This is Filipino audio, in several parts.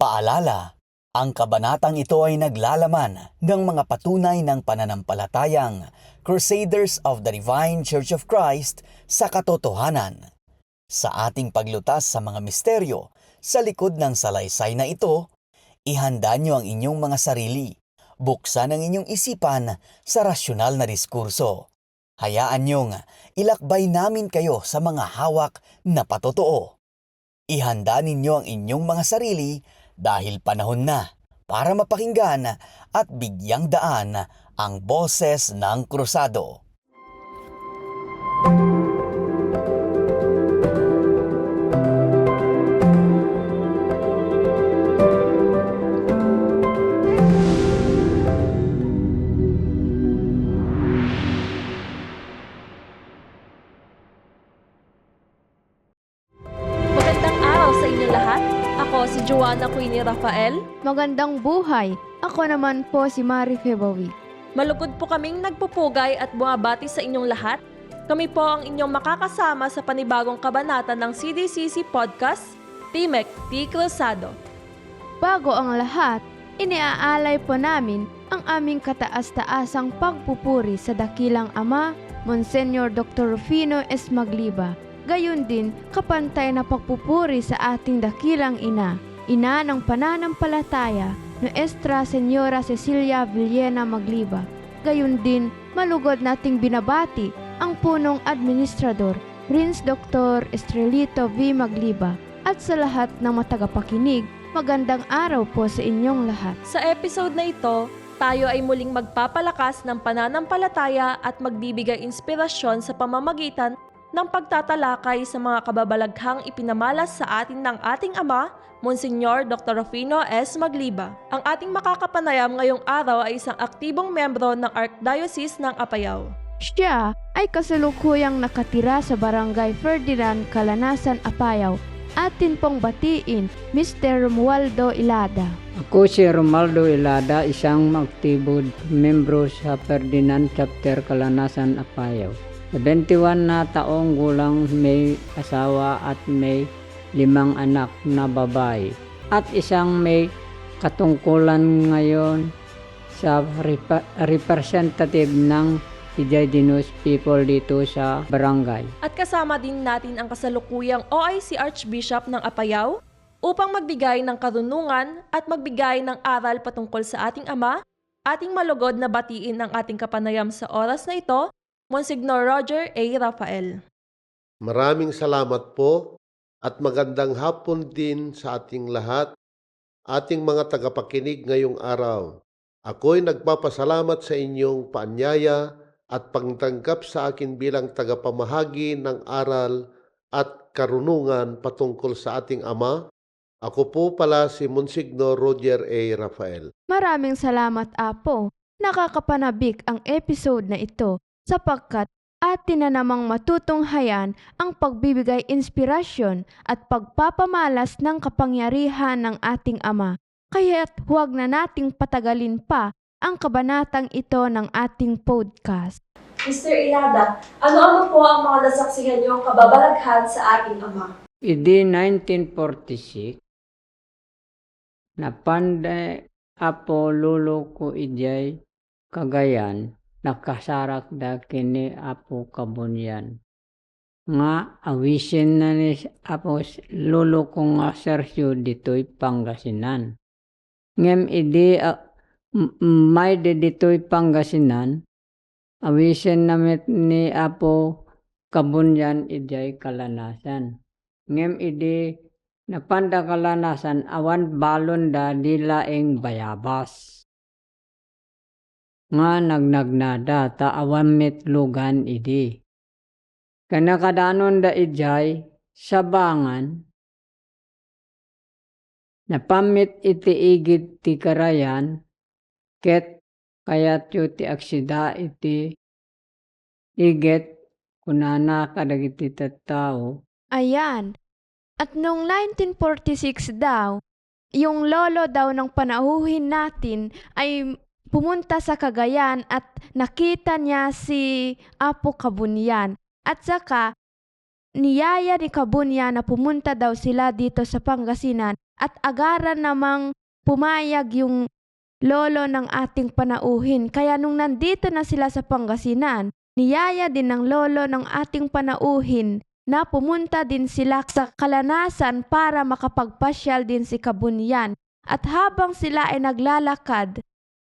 Paalala, ang kabanatang ito ay naglalaman ng mga patunay ng pananampalatayang Crusaders of the Divine Church of Christ sa katotohanan. Sa ating paglutas sa mga misteryo sa likod ng salaysay na ito, ihanda niyo ang inyong mga sarili. Buksan ang inyong isipan sa rasyonal na diskurso. Hayaan niyong ilakbay namin kayo sa mga hawak na patotoo. Ihanda ninyo ang inyong mga sarili dahil panahon na para mapakinggan at bigyang daan ang boses ng krusado. Magandang araw sa inyo lahat. Ako si Joanna Queenie Rafael. Magandang buhay! Ako naman po si Mari Febawi. Malugod po kaming nagpupugay at bumabati sa inyong lahat. Kami po ang inyong makakasama sa panibagong kabanata ng CDCC Podcast, Timek T. Cruzado. Bago ang lahat, iniaalay po namin ang aming kataas-taasang pagpupuri sa dakilang Ama, Monsignor Dr. Rufino S. Magliba. Gayon din, kapantay na pagpupuri sa ating dakilang ina, ina ng pananampalataya, Nuestra Senyora Cecilia Villena Magliba. Gayon din, malugod nating binabati ang punong administrador, Prince Dr. Estrelito V. Magliba. At sa lahat ng matagapakinig, magandang araw po sa inyong lahat. Sa episode na ito, tayo ay muling magpapalakas ng pananampalataya at magbibigay inspirasyon sa pamamagitan ng pagtatalakay sa mga kababalaghang ipinamalas sa atin ng ating Ama, Monsignor Dr. Rufino S. Magliba. Ang ating makakapanayam ngayong araw ay isang aktibong membro ng Archdiocese ng Apayao. Siya ay kasalukuyang nakatira sa Barangay Ferdinand, Calanasan, Apayao. Atin pong batiin, Mr. Romualdo Ilada. Ako si Romualdo Ilada, isang aktibo membro sa Ferdinand Chapter Calanasan, Apayao. 21 na taong gulang, may asawa at may 5 anak na babae. At isang may katungkulan ngayon sa representative ng indigenous people dito sa barangay. At kasama din natin ang kasalukuyang OIC Archbishop ng Apayao upang magbigay ng karunungan at magbigay ng aral patungkol sa ating Ama. Ating malugod na batiin ang ating kapanayam sa oras na ito, Monsignor Roger A. Rafael. Maraming salamat po at magandang hapon din sa ating lahat, ating mga tagapakinig ngayong araw. Ako'y nagpapasalamat sa inyong paanyaya at pagtanggap sa akin bilang tagapamahagi ng aral at karunungan patungkol sa ating Ama. Ako po pala si Monsignor Roger A. Rafael. Maraming salamat, Apo. Nakakapanabik ang episode na ito sapagkat atin na namang matutunghayan ang pagbibigay inspirasyon at pagpapamalas ng kapangyarihan ng ating Ama. Kaya't huwag na nating patagalin pa ang kabanatang ito ng ating podcast. Mr. Ilada, ano-ano po ang mga nasaksihan niyong kababalaghan sa ating Ama? Idi 1946, napande apo lulo ko ijay Cagayan, nakasarak da kini apo Kabunyan. Nga awisin na ni apo lulo ko nga Sergio dito'y Pangasinan. Ngem idi may de dito'y Pangasinan, awisin namit ni apo Kabunyan ijay Calanasan. Ngem idi napanda Calanasan awan balon da dilaeng bayabas. Nga nagnagnada ta awan metlugan idi. Kanakadanon da ijay sabangan, napamit iti igit ti karayan, ket kayat yu ti aksida iti igit kunana kadagiti tattao. Ayan. At noong 1946 daw, yung lolo daw ng panauhin natin ay pumunta sa Cagayan at nakita niya si Apo Kabunyan. At saka, niyaya ni Kabunyan na pumunta daw sila dito sa Pangasinan at agaran namang pumayag yung lolo ng ating panauhin. Kaya nung nandito na sila sa Pangasinan, niyaya din ng lolo ng ating panauhin na pumunta din sila sa Kalanasan para makapagpasyal din si Kabunyan. At habang sila ay naglalakad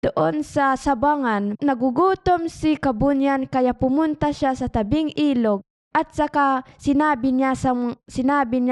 doon sa sabangan, nagugutom si Kabunyan kaya pumunta siya sa tabing ilog at saka sinabi niya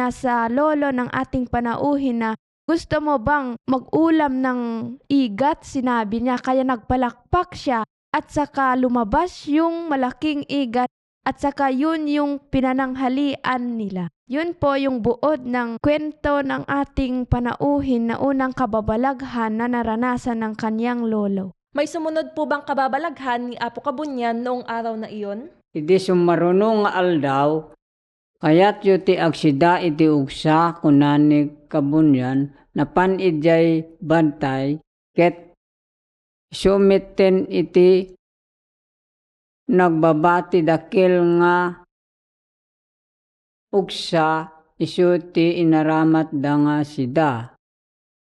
sa lolo ng ating panauhin na gusto mo bang mag-ulam ng igat? Sinabi niya, kaya nagpalakpak siya at saka lumabas yung malaking igat at saka yun yung pinananghalian nila. Yun po yung buod ng kwento ng ating panauhin na unang kababalaghan na naranasan ng kanyang lolo. May sumunod po bang kababalaghan ni Apo Kabunyan noong araw na iyon? Iti sumarunong nga aldaw, kaya't yuti agsida iti ugsa kunani Kabunyan, napan ijay bantay, ket sumiten iti nagbabati dakil nga ugsa isuti inaramat da nga sida.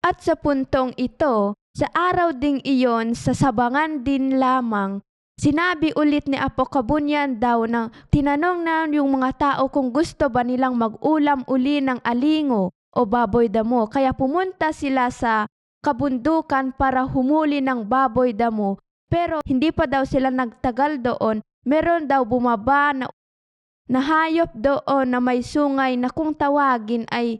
At sa puntong ito, sa araw ding iyon, sa sabangan din lamang, sinabi ulit ni Apo Kabunyan daw na tinanong na yung mga tao kung gusto ba nilang mag-ulam uli ng alingo o baboy damo. Kaya pumunta sila sa kabundukan para humuli ng baboy damo. Pero hindi pa daw sila nagtagal doon. Meron daw bumaba na hayop doon na may sungay na kung tawagin ay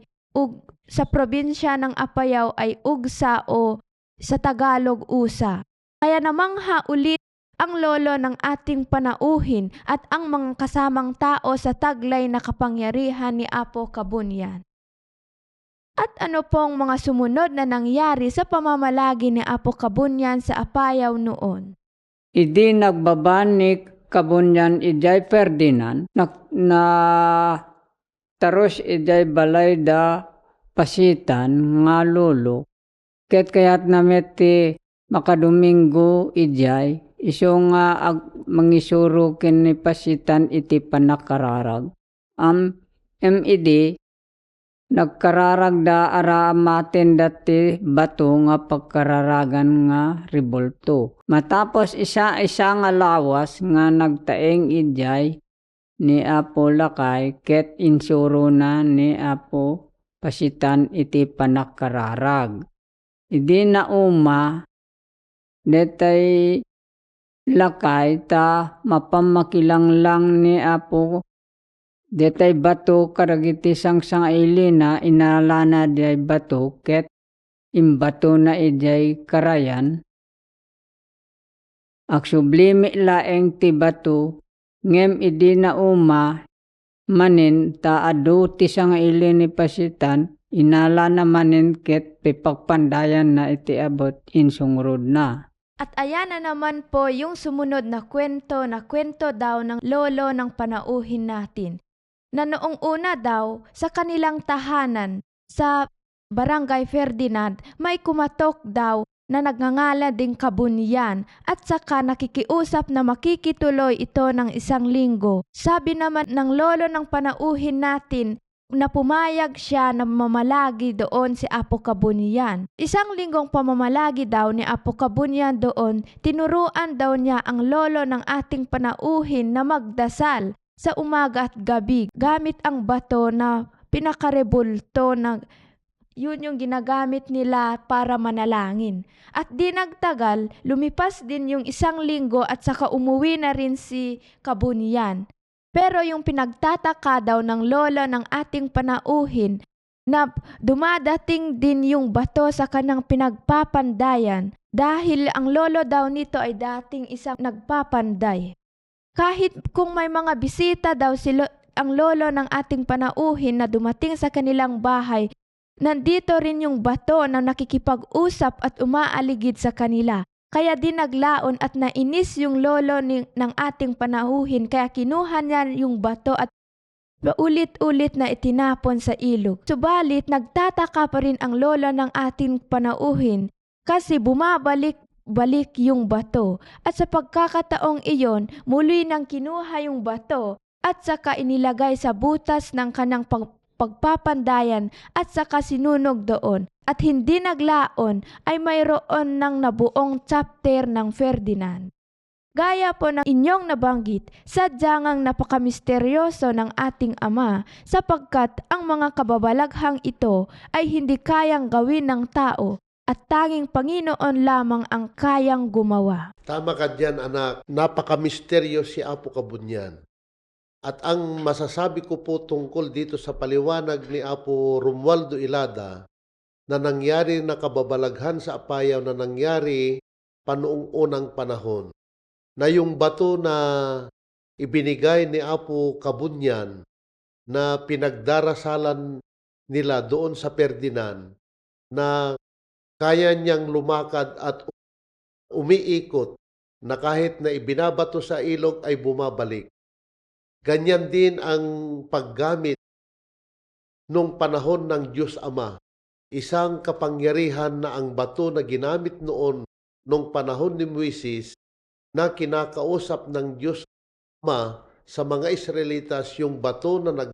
sa probinsya ng Apayao ay ugsa o sa Tagalog usa. Kaya namangha ulit ang lolo ng ating panauhin at ang mga kasamang tao sa taglay na kapangyarihan ni Apo Kabunyan. At ano pong mga sumunod na nangyari sa pamamalagi ni Apo Kabunyan sa Apayao noon? Idi nagbabanik Kabunyan ijay Ferdinand, na taros ijay balay da pasitan nga lolo, ket kayat nameti makadomingo ijay, iso nga mangisuro ken ni pasitan iti panakararag. MED nagkararag da aramaten dati bato nga pagkararagan nga ribolto. Matapos isa nga lawas nga nagtaeng ijay ni Apo Lakay ket insuro na ni Apo pasitan iti panakararag. Idi na uma detay Lakay ta mapamakilang lang ni Apo detay bato karagiti sang-sangaili na inalana day bato ket imbato na ijay karayan. Aksublimi laeng ti bato ngem idi na uma manin ta adu ti sangaili ni pasitan inalana manin ket pipagpandayan na iti abot insungrod na. At ayan na naman po yung sumunod na kwento daw ng lolo ng panauhin natin. Na noong una daw sa kanilang tahanan sa Barangay Ferdinand may kumatok daw na nagngangalan ding Kabunyan at saka nakikiusap na makikituloy ito ng 1 linggo. Sabi naman ng lolo ng panauhin natin na pumayag siya na mamalagi doon si Apo Kabunyan. 1 linggong pamamalagi daw ni Apo Kabunyan doon, tinuruan daw niya ang lolo ng ating panauhin na magdasal sa umaga at gabi gamit ang bato na pinakarebulto na yun yung ginagamit nila para manalangin. At di nagtagal, lumipas din yung 1 linggo at saka umuwi na rin si Kabunyan. Pero yung pinagtataka daw ng lolo ng ating panauhin na dumadating din yung bato sa kanang pinagpapandayan dahil ang lolo daw nito ay dating isang nagpapanday. Kahit kung may mga bisita daw ang lolo ng ating panauhin na dumating sa kanilang bahay, nandito rin yung bato na nakikipag-usap at umaaligid sa kanila. Kaya din naglaon at nainis yung lolo ng ating panauhin kaya kinuha niya yung bato at paulit-ulit na itinapon sa ilog. Subalit nagtataka pa rin ang lolo ng ating panauhin kasi bumabalik yung bato. At sa pagkakataong iyon, muli nang kinuha yung bato at saka inilagay sa butas ng kanang pagpapandayan at saka sinunog doon at hindi naglaon ay mayroon ng nabuong chapter ng Ferdinand. Gaya po ng inyong nabanggit, sadyang napakamisteryoso ng ating Ama sapagkat ang mga kababalaghang ito ay hindi kayang gawin ng tao at tanging Panginoon lamang ang kayang gumawa. Tama ka dyan, anak. Napakamisteryo si Apo Kabunyan. At ang masasabi ko po tungkol dito sa paliwanag ni Apo Romualdo Ilada na nangyari na kababalaghan sa Apayao na nangyari panoong unang panahon, na yung bato na ibinigay ni Apo Kabunyan na pinagdarasalan nila doon sa Ferdinand na kaya niyang lumakad at umiikot na kahit na ibinabato sa ilog ay bumabalik. Ganyan din ang paggamit nung panahon ng Diyos Ama. Isang kapangyarihan na ang bato na ginamit noon nung panahon ni Moises na kinakausap ng Diyos Ama sa mga Israelitas, yung bato na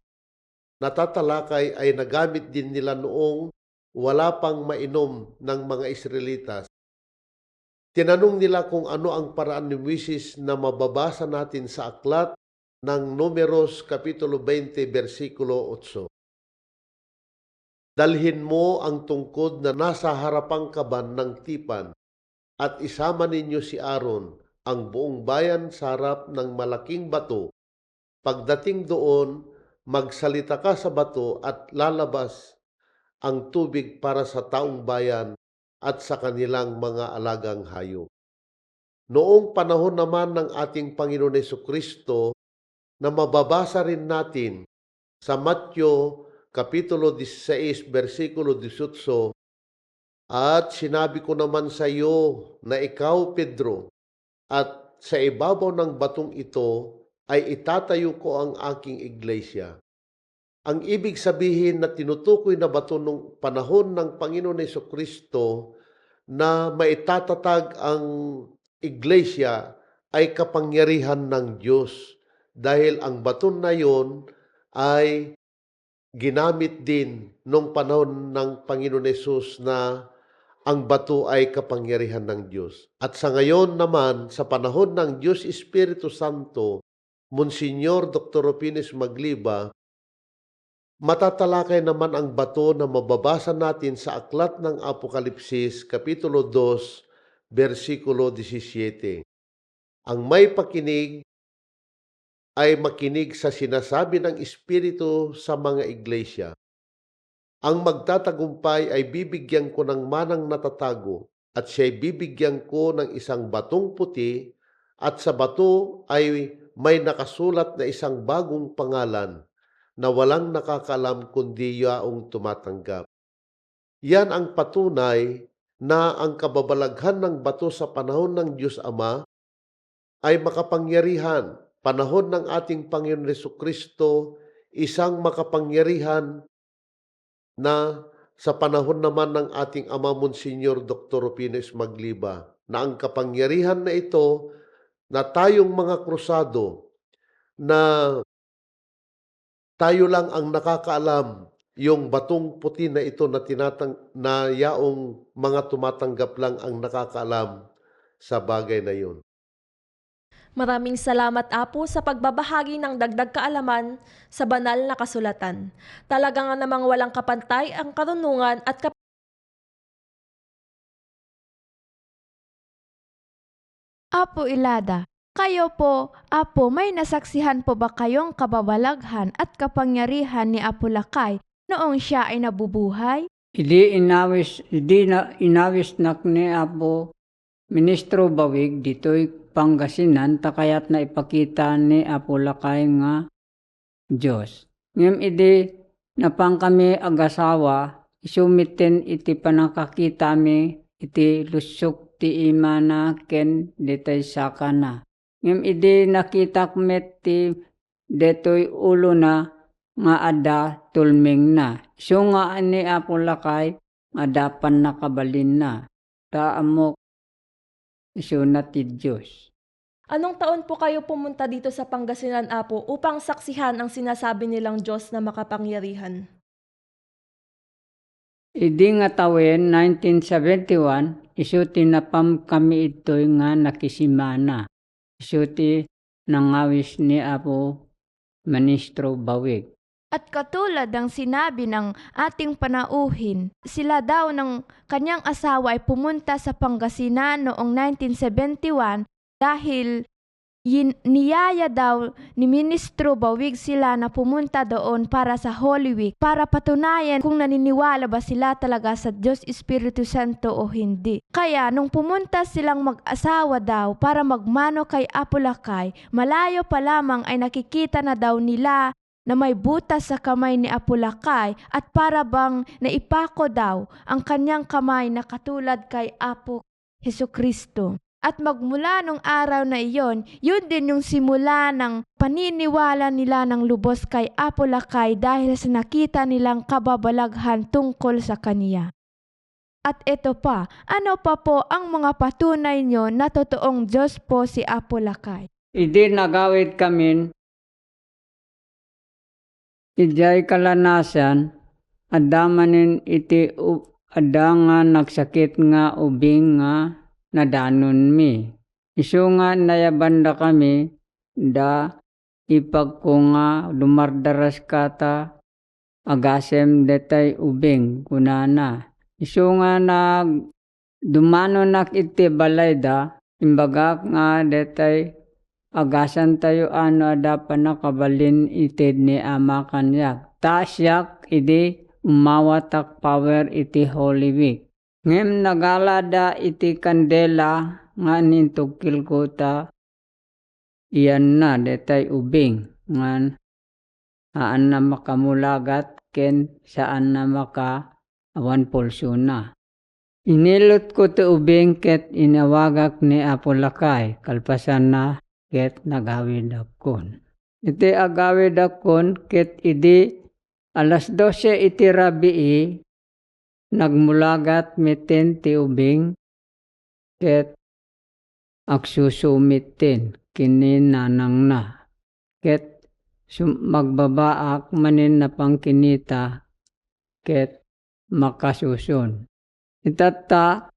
natatalakay ay nagamit din nila noong wala pang mainom ng mga Israelitas. Tinanong nila kung ano ang paraan ni Moises na mababasa natin sa aklat ng Números Kapitulo 20, versikulo 8. Dalhin mo ang tungkod na nasa harapang kaban ng tipan at isama ninyo si Aaron, ang buong bayan sa harap ng malaking bato. Pagdating doon, magsalita ka sa bato at lalabas ang tubig para sa taong bayan at sa kanilang mga alagang hayop. Noong panahon naman ng ating Panginoon Jesucristo na mababasa rin natin sa Mateo Kapitulo 16, versikulo 18, at sinabi ko naman sa iyo na ikaw, Pedro, at sa ibabaw ng batong ito ay itatayo ko ang aking iglesia. Ang ibig sabihin na tinutukoy na bato nung panahon ng Panginoon Jesucristo na maitatatag ang iglesia ay kapangyarihan ng Diyos. Dahil ang bato na yon ay ginamit din nung panahon ng Panginoon Yesus na ang bato ay kapangyarihan ng Diyos. At sa ngayon naman, sa panahon ng Diyos Espiritu Santo, Monsignor Dr. Rufines Magliba, matatalakay naman ang bato na mababasa natin sa aklat ng Apokalipsis, Kapitulo 2, versikulo 17. Ang may pakinig ay makinig sa sinasabi ng Espiritu sa mga iglesia. Ang magtatagumpay ay bibigyan ko ng manang natatago at siya'y bibigyan ko ng isang batong puti at sa bato ay may nakasulat na isang bagong pangalan na walang nakakalam kundi yaong tumatanggap. Yan ang patunay na ang kababalaghan ng bato sa panahon ng Diyos Ama ay makapangyarihan. Panahon ng ating Panginoon Jesucristo, isang makapangyarihan na sa panahon naman ng ating Ama Monsignor Dr. Rufines Magliba, na ang kapangyarihan na ito na tayong mga krusado na tayo lang ang nakakaalam yung batong puti na ito na yaong mga tumatanggap lang ang nakakaalam sa bagay na yun. Maraming salamat, Apo, sa pagbabahagi ng dagdag kaalaman sa banal na kasulatan. Talaga nga namang walang kapantay ang karunungan at Apo Ilada, kayo po, Apo, may nasaksihan po ba kayong kababalaghan at kapangyarihan ni Apo Lakay noong siya ay nabubuhay? Idi inawis nak ni Apo Ministro Bawig dito'y Pangasinan takayat na ipakita ni Apo Lakay nga Diyos. Ngem idi napang kami agasawa, isumiten iti panakakita mi iti lusok ti imana ken detay sakana. Ngem idi nakita met ti detoy ulo na nga ada tulming na. So nga ni Apo Lakay adapan nakabalin na. Taamok iso na ti Diyos. Anong taon po kayo pumunta dito sa Pangasinan, Apo, upang saksihan ang sinasabi nilang Diyos na makapangyarihan? Idi nga tawen 1971, isu tinapam kami ito'y nga nakisimana. Isu ti nangawis ni Apo Ministro Bawig. At katulad ng sinabi ng ating panauhin, sila daw ng kanyang asawa ay pumunta sa Pangasinan noong 1971 dahil niyaya daw ni Ministro Bawig sila na pumunta doon para sa Holy Week para patunayan kung naniniwala ba sila talaga sa Diyos Espiritu Santo o hindi. Kaya nung pumunta silang mag-asawa daw para magmano kay Apulakay, malayo pa lamang ay nakikita na daw nila na may butas sa kamay ni Apulakay at para bang naipako daw ang kanyang kamay na katulad kay Apo Hesukristo. At magmula nung araw na iyon, yun din yung simula ng paniniwala nila ng lubos kay Apulakay dahil sa nakita nilang kababalaghan tungkol sa kaniya. At ito pa, ano pa po ang mga patunay nyo na totoong Diyos po si Apulakay? Idi nagawid kami ijay kalanasan, adamanin iti ada nga nagsakit nga ubing nga nadanon mi. Isu nga nayabanda kami, da ipag ko nga dumardaras kata agasem detay ubing kunana. Isu nga dumano nak iti balay da, imbaga nga detay agasan tayo ada pa nakabalin itid ni ama kanyak. Tasyak idi umawatak power iti Holy Week. Ngem nagalada iti kandela nga nintugkil ko ta iyan na detay ubing. Ngan saan na makamulagat ken saan na maka awan pulso na. Inilot ko ti ubing ket inawagak ni Apulakay kalpasan na ket nagawid akon. Iti agawid akon ket idi alas 12 iti rabii nagmulagat meten ti ubing ket agsusumitin kini nanang na. Ket magbabaak manin na pangkinita ket makasusun. Itata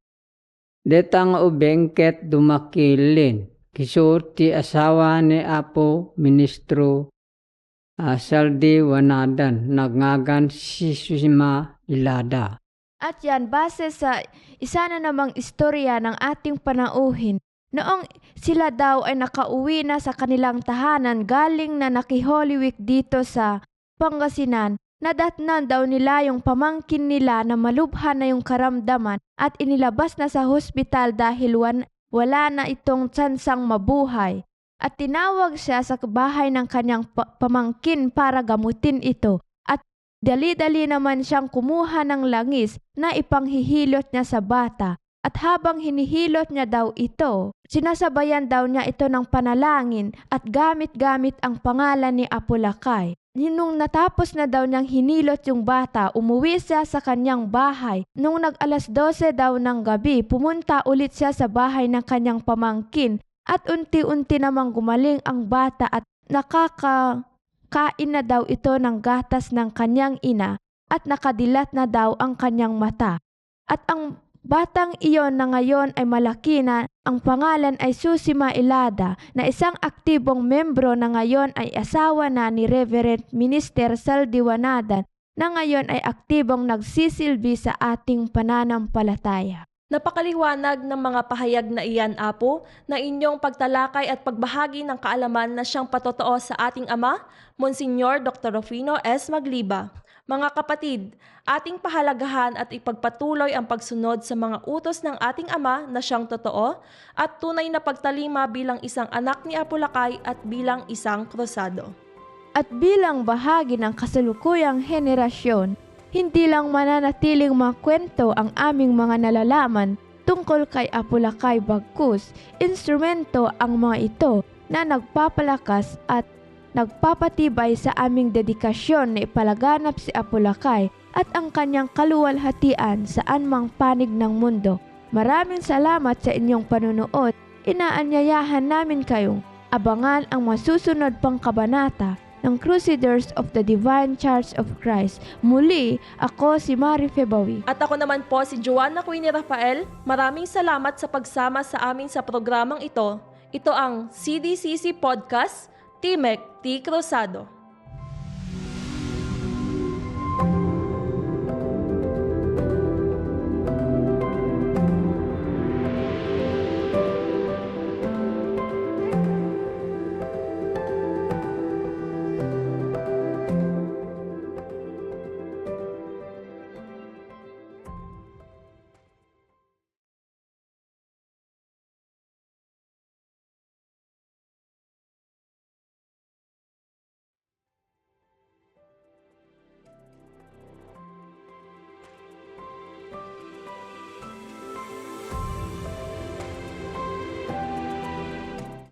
detang ubing ket dumakilin. Kisur ti asawa ni Apo Ministro Saldi Wanadan, nagngagan si Susima Ilada. At yan, base sa isa na namang istorya ng ating panauhin, noong sila daw ay nakauwi na sa kanilang tahanan galing na naki-Holy Week dito sa Pangasinan, nadatnan daw nila yung pamangkin nila na malubhan na yung karamdaman at inilabas na sa hospital dahil wala na itong tsansang mabuhay. At tinawag siya sa bahay ng kanyang pamangkin para gamutin ito. At dali-dali naman siyang kumuha ng langis na ipanghihilot niya sa bata. At habang hinihilot niya daw ito, sinasabayan daw niya ito ng panalangin at gamit-gamit ang pangalan ni Apulakay. Nung natapos na daw niyang hinilot yung bata, umuwi siya sa kanyang bahay. Nung nag-alas 12 daw ng gabi, pumunta ulit siya sa bahay ng kanyang pamangkin at unti-unti namang gumaling ang bata at nakakain na daw ito ng gatas ng kanyang ina at nakadilat na daw ang kanyang mata. At ang batang iyon na ngayon ay malaki na, ang pangalan ay Susima Ilada na isang aktibong membro na ngayon ay asawa na ni Reverend Minister Saldi Wanadan na ngayon ay aktibong nagsisilbi sa ating pananampalataya. Napakaliwanag ng mga pahayag na iyan, Apo, na inyong pagtalakay at pagbahagi ng kaalaman na siyang patotoo sa ating Ama, Monsignor Dr. Rufino S. Magliba. Mga kapatid, ating pahalagahan at ipagpatuloy ang pagsunod sa mga utos ng ating Ama na siyang totoo at tunay na pagtalima bilang isang anak ni Apulakay at bilang isang krusado. At bilang bahagi ng kasalukuyang henerasyon, hindi lang mananatiling makwento ang aming mga nalalaman tungkol kay Apulakay bagkus, instrumento ang mga ito na nagpapalakas at nagpapatibay sa aming dedikasyon na ipalaganap si Apulakay at ang kanyang kaluwalhatian sa anumang panig ng mundo. Maraming salamat sa inyong panunood. inaanyayahan namin kayong abangan ang masusunod pang kabanata ng Crusaders of the Divine Church of Christ. Muli, ako si Mari Febawi. At ako naman po si Joanna Queenie Rafael. Maraming salamat sa pagsama sa amin sa programang ito. Ito ang CDCC Podcast, Timek T. Cruzado.